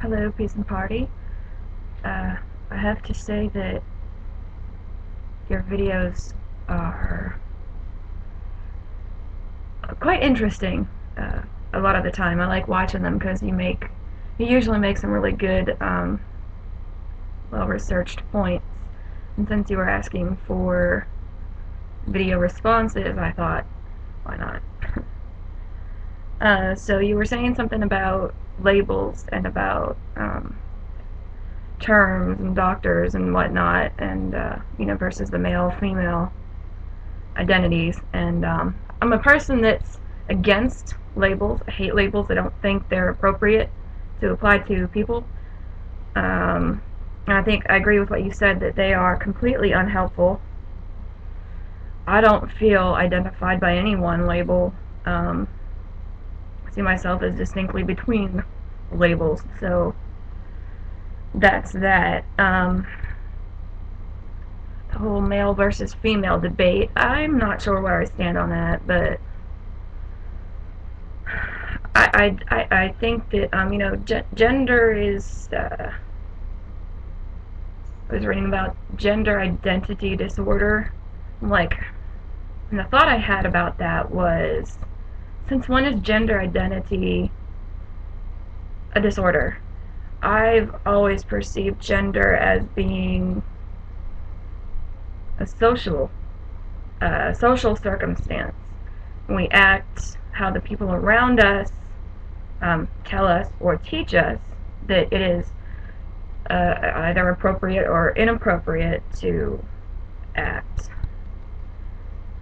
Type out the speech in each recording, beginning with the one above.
Hello, Peace and Party. I have to say that your videos are quite interesting. A lot of the time, I like watching them because you usually make some really good, well-researched points. And since you were asking for video responses, I thought, why not? So you were saying something about labels and about terms and doctors and whatnot, and versus the male-female identities. And I'm a person that's against labels. I hate labels. I don't think they're appropriate to apply to people. And I think I agree with what you said, that they are completely unhelpful. I don't feel identified by any one label. I see myself as distinctly between labels, so that's that. The whole male versus female debate, I'm not sure where I stand on that, but I think that gender is. I was reading about gender identity disorder. Like, and the thought I had about that was, since when is gender identity a disorder? I've always perceived gender as being a social circumstance. We act how the people around us tell us or teach us that it is either appropriate or inappropriate to act.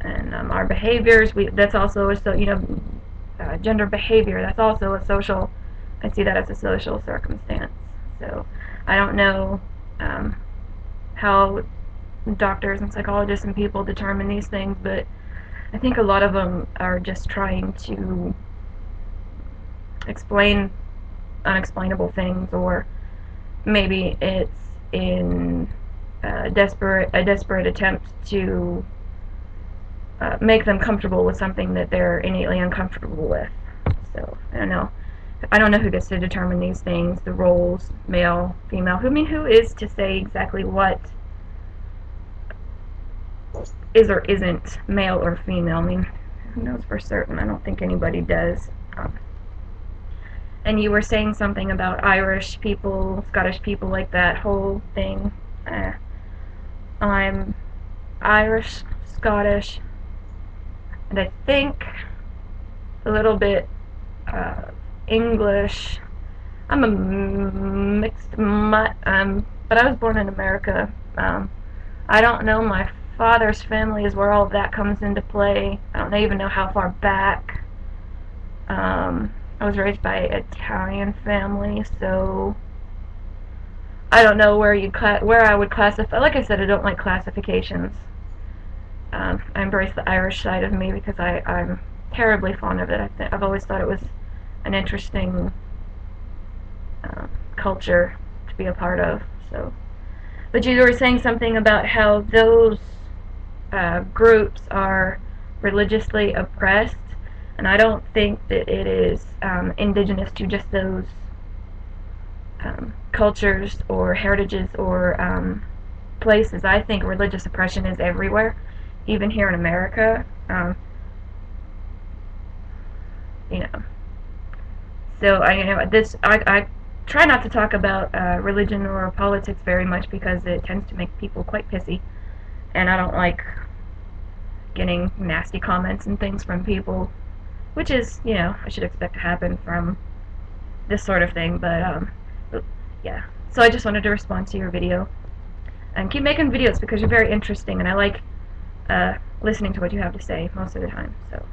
And our behaviors, that's also gender behavior, that's also a social, I see that as a social circumstance. So I don't know how doctors and psychologists and people determine these things, but I think a lot of them are just trying to explain unexplainable things, or maybe it's in a desperate attempt to make them comfortable with something that they're innately uncomfortable with. So I don't know. I don't know who gets to determine these things, the roles, male, female. Who is to say exactly what is or isn't male or female? I mean, who knows for certain? I don't think anybody does. And you were saying something about Irish people, Scottish people, like that whole thing. I'm Irish, Scottish, and I think a little bit English. I'm a mixed mutt, but I was born in America. I don't know my father's family is where all of that comes into play. I don't even know how far back. I was raised by an Italian family, so I don't know where I would classify. Like I said, I don't like classifications. I embrace the Irish side of me because I'm terribly fond of it. I've always thought it was an interesting culture to be a part of. So, but you were saying something about how those groups are religiously oppressed, and I don't think that it is indigenous to just those cultures or heritages or places. I think religious oppression is everywhere, even here in America. You know, so I try not to talk about religion or politics very much because it tends to make people quite pissy, and I don't like getting nasty comments and things from people, which is, I should expect to happen from this sort of thing, but yeah. So I just wanted to respond to your video, and keep making videos because you're very interesting, and I like listening to what you have to say most of the time, so.